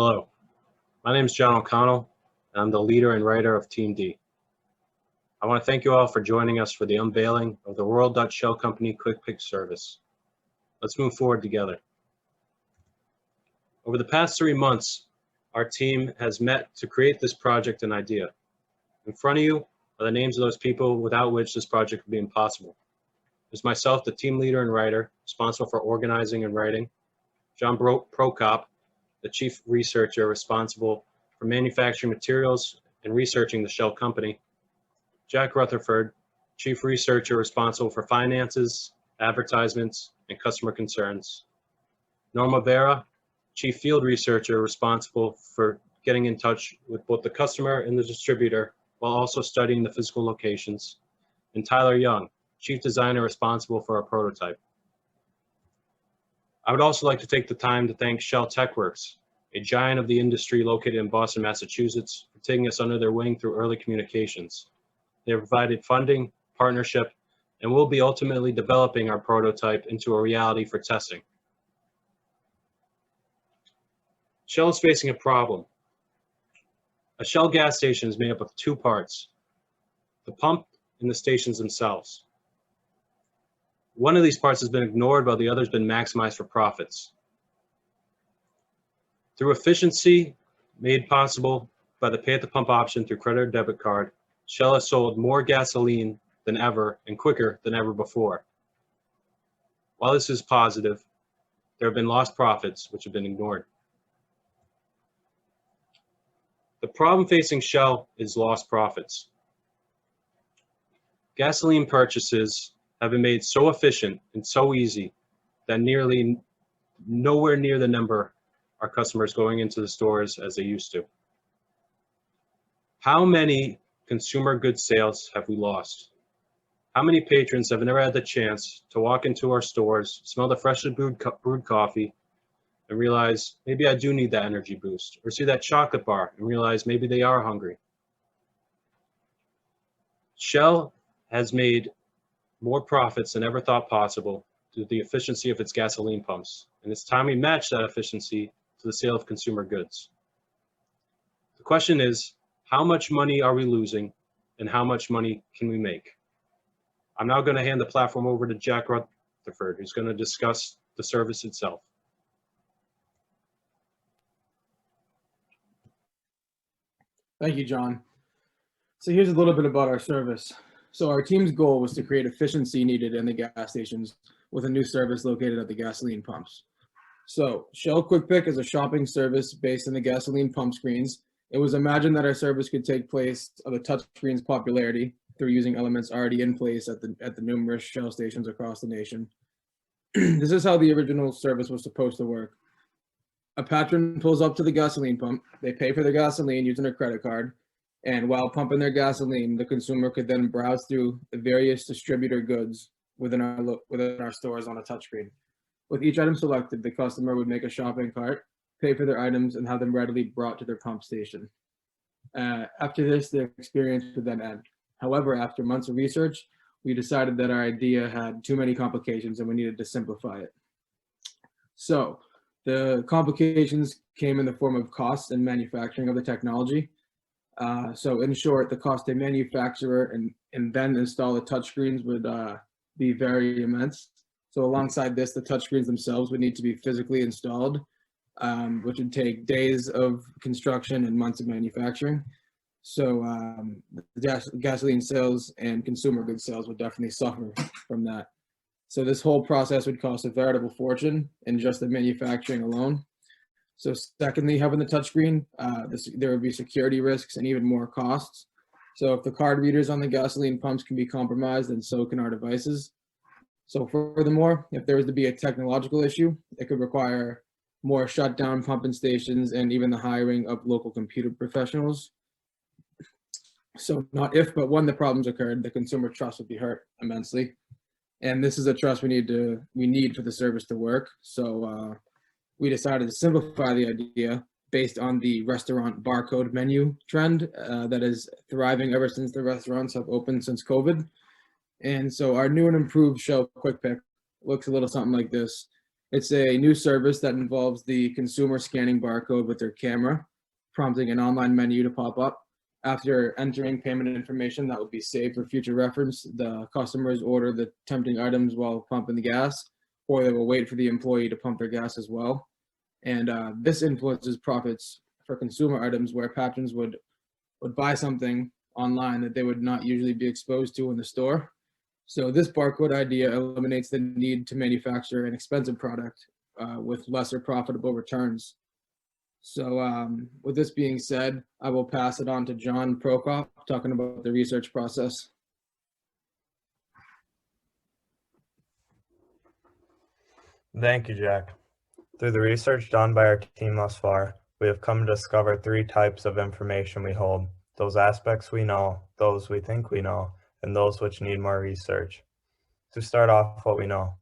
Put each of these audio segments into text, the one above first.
Hello, my name is John O'Connell, and I'm the leader and writer of Team D. I want to thank you all for joining us for the unveiling of the World Dutch Shell Company QuickPick service. Let's move forward together. Over the past 3 months, our team has met to create this project and idea. In front of you are the names of those people without which this project would be impossible. There's myself, the team leader and writer, responsible for organizing and writing, John Prokop, the chief researcher responsible for manufacturing materials and researching the Shell company, Jack Rutherford, chief researcher responsible for finances, advertisements, and customer concerns, Norma Vera, chief field researcher responsible for getting in touch with both the customer and the distributor while also studying the physical locations, and Tyler Young, chief designer responsible for our prototype. I would also like to take the time to thank Shell TechWorks, a giant of the industry located in Boston, Massachusetts, for taking us under their wing through early communications. They have provided funding, partnership, and will be ultimately developing our prototype into a reality for testing. Shell is facing a problem. A Shell gas station is made up of 2 parts, the pump and the stations themselves. One of these parts has been ignored while the other has been maximized for profits. Through efficiency made possible by the pay at the pump option through credit or debit card, Shell has sold more gasoline than ever and quicker than ever before. While this is positive, there have been lost profits which have been ignored. The problem facing Shell is lost profits. Gasoline purchases have been made so efficient and so easy that nearly nowhere near the number are customers going into the stores as they used to. How many consumer goods sales have we lost? How many patrons have never had the chance to walk into our stores, smell the freshly brewed coffee, and realize maybe I do need that energy boost, or see that chocolate bar and realize maybe they are hungry? Shell has made more profits than ever thought possible due to the efficiency of its gasoline pumps, and it's time we match that efficiency to the sale of consumer goods. The question is, how much money are we losing and how much money can we make? I'm now going to hand the platform over to Jack Rutherford, who's going to discuss the service itself. Thank you, John. So here's a little bit about our service. So our team's goal was to create efficiency needed in the gas stations with a new service located at the gasoline pumps. So Shell QuickPick is a shopping service based on the gasoline pump screens. It was imagined that our service could take place of the touch screen's popularity through using elements already in place at the numerous Shell stations across the nation. This is how the original service was supposed to work. A patron pulls up to the gasoline pump, they pay for their gasoline using a credit card, and while pumping their gasoline, the consumer could then browse through the various distributor goods within our stores on a touchscreen. With each item selected, the customer would make a shopping cart, pay for their items, and have them readily brought to their pump station. After this, the experience would then end. However, after months of research, we decided that our idea had too many complications and we needed to simplify it. So the complications came in the form of costs and manufacturing of the technology. So in short, the cost to manufacture and then install the touchscreens would be very immense. So alongside this, the touchscreens themselves would need to be physically installed, which would take days of construction and months of manufacturing. So the gasoline sales and consumer goods sales would definitely suffer from that. So this whole process would cost a veritable fortune in just the manufacturing alone. So secondly, having the touchscreen, there would be security risks and even more costs. So if the card readers on the gasoline pumps can be compromised, then so can our devices. So furthermore, if there was to be a technological issue, it could require more shutdown pumping stations and even the hiring of local computer professionals. So not if, but when the problems occurred, the consumer trust would be hurt immensely. And this is a trust we need for the service to work. So we decided to simplify the idea based on the restaurant barcode menu trend that is thriving ever since the restaurants have opened since COVID. And so our new and improved Shell QuickPick looks a little something like this. It's a new service that involves the consumer scanning barcode with their camera, prompting an online menu to pop up. After entering payment information that will be saved for future reference, the customers order the tempting items while pumping the gas, or they will wait for the employee to pump their gas as well. And this influences profits for consumer items where patrons would buy something online that they would not usually be exposed to in the store. So this barcode idea eliminates the need to manufacture an expensive product with lesser profitable returns. So with this being said, I will pass it on to John Prokop, talking about the research process. Thank you, Jack. Through the research done by our team thus far, we have come to discover 3 types of information we hold: those aspects we know, those we think we know, and those which need more research. To start off, what we know.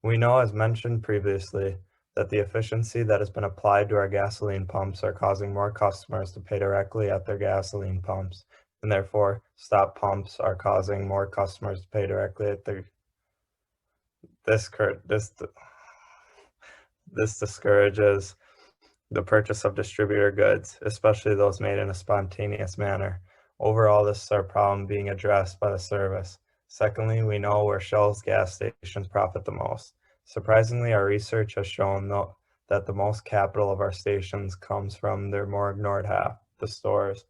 We know, as mentioned previously, that the efficiency that has been applied to our gasoline pumps are causing more customers to pay directly at their gasoline pumps, and therefore stop pumps are causing more customers to pay directly at their this discourages the purchase of distributor goods, especially those made in a spontaneous manner. Overall, this is our problem being addressed by the service. Secondly, we know where Shell's gas stations profit the most. Surprisingly, our research has shown that the most capital of our stations comes from their more ignored half, the stores.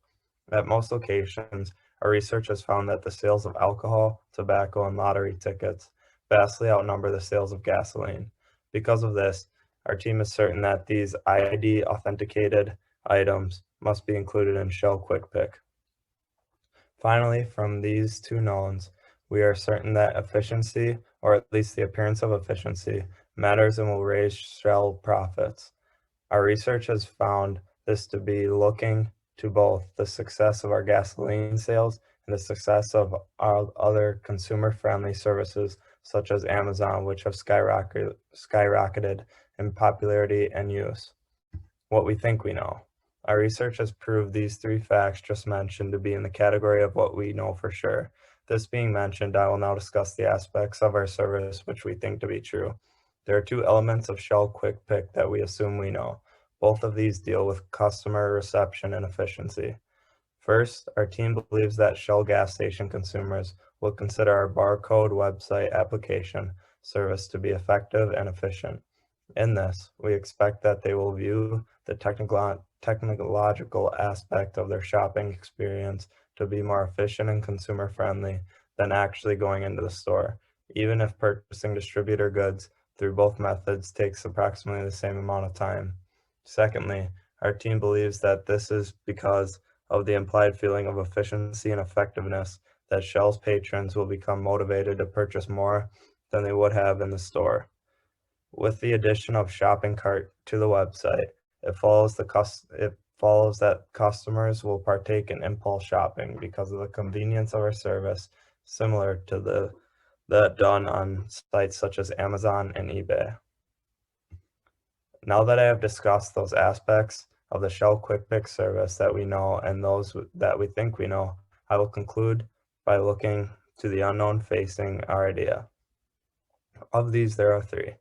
At most locations, our research has found that the sales of alcohol, tobacco, and lottery tickets vastly outnumber the sales of gasoline. Because of this, our team is certain that these ID authenticated items must be included in Shell QuickPick. Finally, from these 2 knowns, we are certain that efficiency, or at least the appearance of efficiency, matters and will raise Shell profits. Our research has found this to be looking to both the success of our gasoline sales and the success of our other consumer-friendly services such as Amazon, which have skyrocketed in popularity and use. What we think we know. Our research has proved these 3 facts just mentioned to be in the category of what we know for sure. This being mentioned, I will now discuss the aspects of our service which we think to be true. There are 2 elements of Shell QuickPick that we assume we know. Both of these deal with customer reception and efficiency. First, our team believes that Shell gas station consumers will consider our barcode website application service to be effective and efficient. In this, we expect that they will view the technological aspect of their shopping experience to be more efficient and consumer-friendly than actually going into the store, even if purchasing distributor goods through both methods takes approximately the same amount of time. Secondly, our team believes that this is because of the implied feeling of efficiency and effectiveness that Shell's patrons will become motivated to purchase more than they would have in the store. With the addition of shopping cart to the website, it follows that customers will partake in impulse shopping because of the convenience of our service, similar to that done on sites such as Amazon and eBay. Now that I have discussed those aspects of the Shell QuickPick service that we know and those that we think we know, I will conclude by looking to the unknown facing our idea. Of these, there are 3.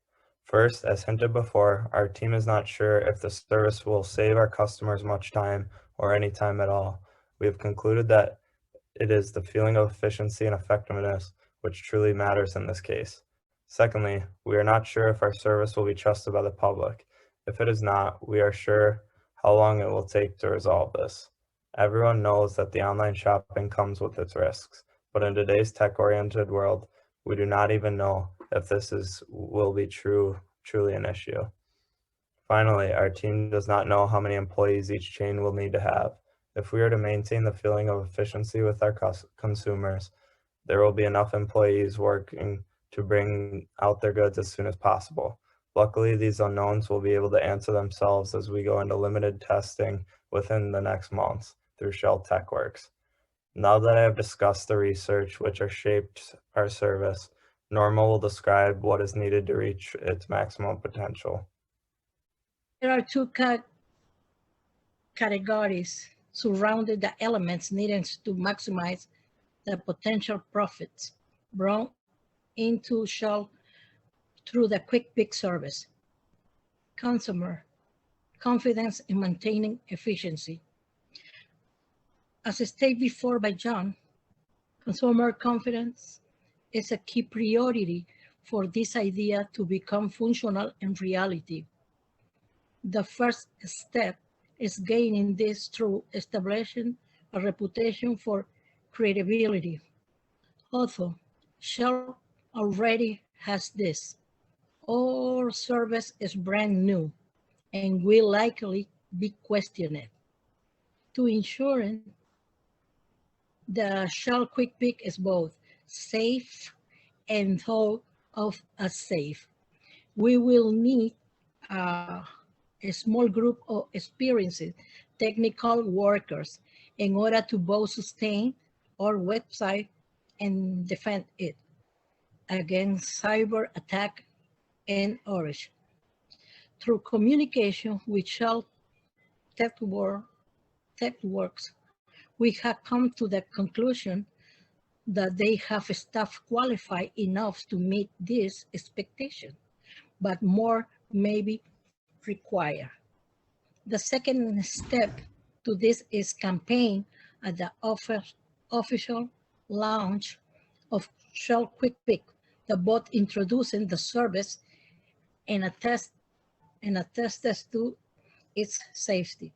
First, as hinted before, our team is not sure if the service will save our customers much time or any time at all. We have concluded that it is the feeling of efficiency and effectiveness which truly matters in this case. Secondly, we are not sure if our service will be trusted by the public. If it is not, we are sure how long it will take to resolve this. Everyone knows that the online shopping comes with its risks, but in today's tech-oriented world, we do not even know if this will be truly an issue. Finally, our team does not know how many employees each chain will need to have. If we are to maintain the feeling of efficiency with our consumers, there will be enough employees working to bring out their goods as soon as possible. Luckily, these unknowns will be able to answer themselves as we go into limited testing within the next months through Shell TechWorks. Now that I have discussed the research which has shaped our service, Norma will describe what is needed to reach its maximum potential. There are 2 categories surrounding the elements needed to maximize the potential profits brought into Shell through the QuickPick service. consumer confidence in maintaining efficiency. As stated before by John, consumer confidence is a key priority for this idea to become functional in reality. The first step is gaining this through establishing a reputation for credibility. Although Shell already has this, our service is brand new and will likely be questioned. To ensure the Shell QuickPick is both safe and thought of as safe, we will need a small group of experienced technical workers in order to both sustain our website and defend it against cyber attack and outage. Through communication with Shell TechWorks, we have come to the conclusion that they have staff qualified enough to meet this expectation, but more may be required. The second step to this is campaign at the official launch of Shell QuickPick, the bot introducing the service and attested to its safety.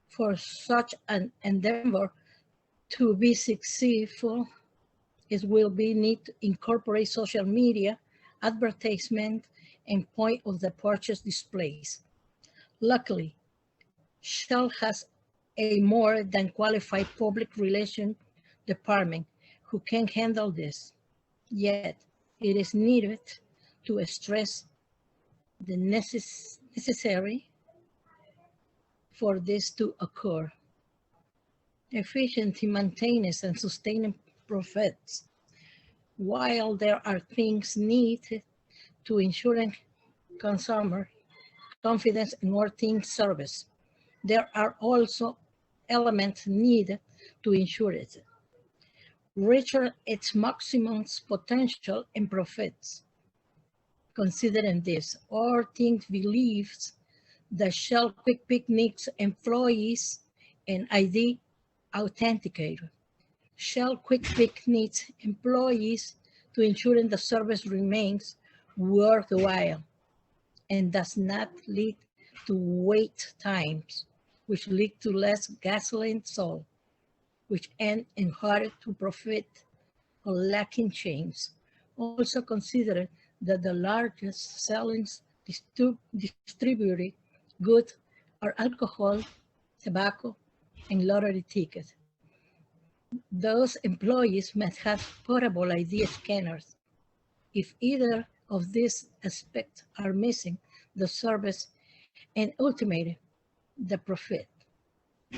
For such an endeavor to be successful, it will be need to incorporate social media, advertisement, and point of the purchase displays. Luckily, Shell has a more than qualified public relations department who can handle this. Yet, it is needed to stress the necessary for this to occur. Efficiency, maintenance, and sustaining profits. While there are things needed to ensure consumer confidence in our team service, there are also elements needed to ensure it reaches its maximum potential and profits. Considering this, our team believes the Shell QuickPick needs employees and ID authenticator. Shell QuickPick needs employees to ensure the service remains worthwhile and does not lead to wait times, which lead to less gasoline sold, which end in harder to profit or lacking chains. Also consider that the largest selling distributed goods are alcohol, tobacco, and lottery tickets. Those employees must have portable ID scanners. If either of these aspects are missing, the service and ultimately the profit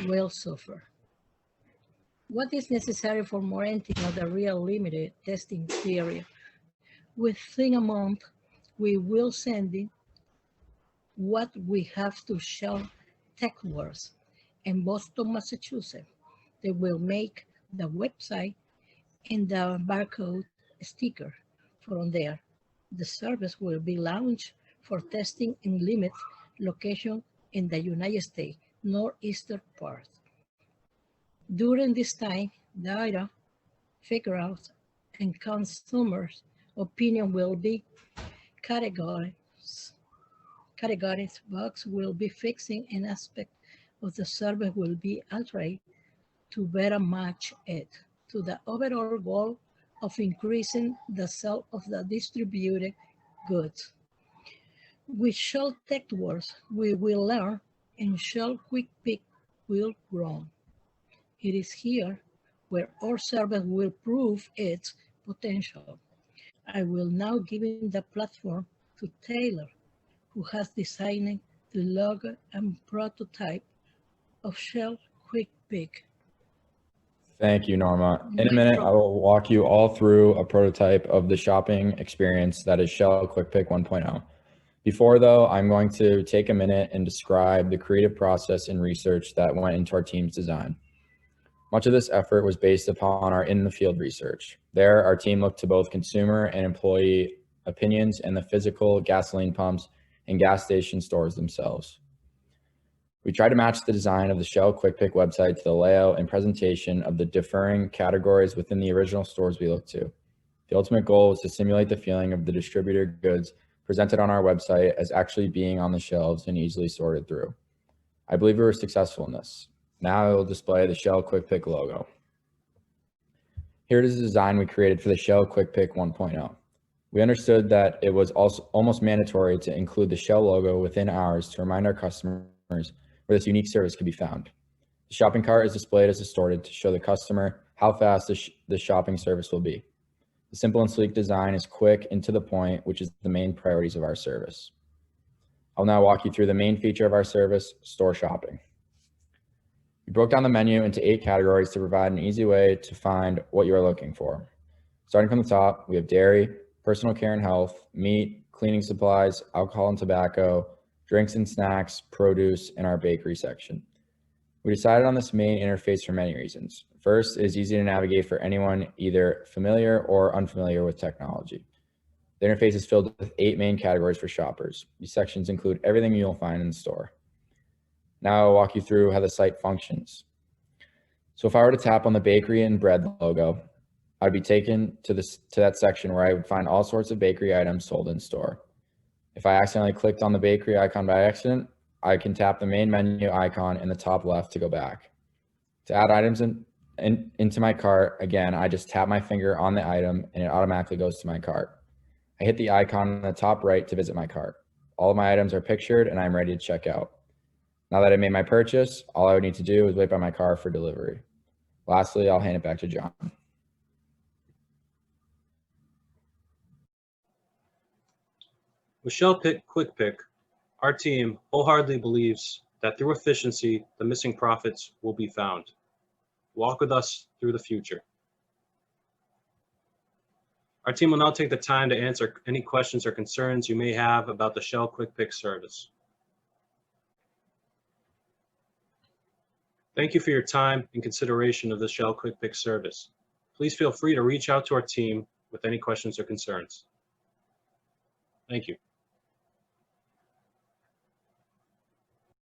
will suffer. What is necessary for more ending of the real limited testing period? Within a month, we will send in what we have to Shell TechWorks in Boston, Massachusetts. They will make the website and the barcode sticker from there. The service will be launched for testing in limited location in the United States, northeastern part. During this time, data, figure out, and consumers' opinion will be categorized. Bugs will be fixing an aspect of the service will be altered to better match it to the overall goal of increasing the sale of the distributed goods. With Shell TechWorks, we will learn and Shell QuickPick will grow. It is here where our service will prove its potential. I will now give him the platform to Taylor, who has designed the logo and prototype of Shell QuickPick. Thank you, Norma. In a minute, I will walk you all through a prototype of the shopping experience that is Shell QuickPick 1.0. Before though, I'm going to take a minute and describe the creative process and research that went into our team's design. Much of this effort was based upon our in-the-field research. There, our team looked to both consumer and employee opinions and the physical gasoline pumps and gas station stores themselves. We try to match the design of the Shell QuickPick website to the layout and presentation of the differing categories within the original stores we look to. The ultimate goal is to simulate the feeling of the distributor goods presented on our website as actually being on the shelves and easily sorted through. I believe we were successful in this. Now I will display the Shell QuickPick logo. Here is the design we created for the Shell QuickPick 1.0. We understood that it was also almost mandatory to include the Shell logo within ours to remind our customers where this unique service can be found. The shopping cart is displayed as distorted to show the customer how fast the shopping service will be. The simple and sleek design is quick and to the point, which is the main priorities of our service. I'll now walk you through the main feature of our service, store shopping. We broke down the menu into 8 categories to provide an easy way to find what you are looking for. Starting from the top, we have dairy, personal care and health, meat, cleaning supplies, alcohol and tobacco, drinks and snacks, produce, and our bakery section. We decided on this main interface for many reasons. First, it is easy to navigate for anyone either familiar or unfamiliar with technology. The interface is filled with 8 main categories for shoppers. These sections include everything you'll find in the store. Now I'll walk you through how the site functions. So if I were to tap on the bakery and bread logo, I'd be taken to that section where I would find all sorts of bakery items sold in store. If I accidentally clicked on the bakery icon by accident, I can tap the main menu icon in the top left to go back. To add items into my cart, again, I just tap my finger on the item and it automatically goes to my cart. I hit the icon in the top right to visit my cart. All of my items are pictured and I'm ready to check out. Now that I made my purchase, all I would need to do is wait by my car for delivery. Lastly, I'll hand it back to John. With Shell QuickPick, our team wholeheartedly believes that through efficiency, the missing profits will be found. Walk with us through the future. Our team will now take the time to answer any questions or concerns you may have about the Shell QuickPick service. Thank you for your time and consideration of the Shell QuickPick service. Please feel free to reach out to our team with any questions or concerns. Thank you.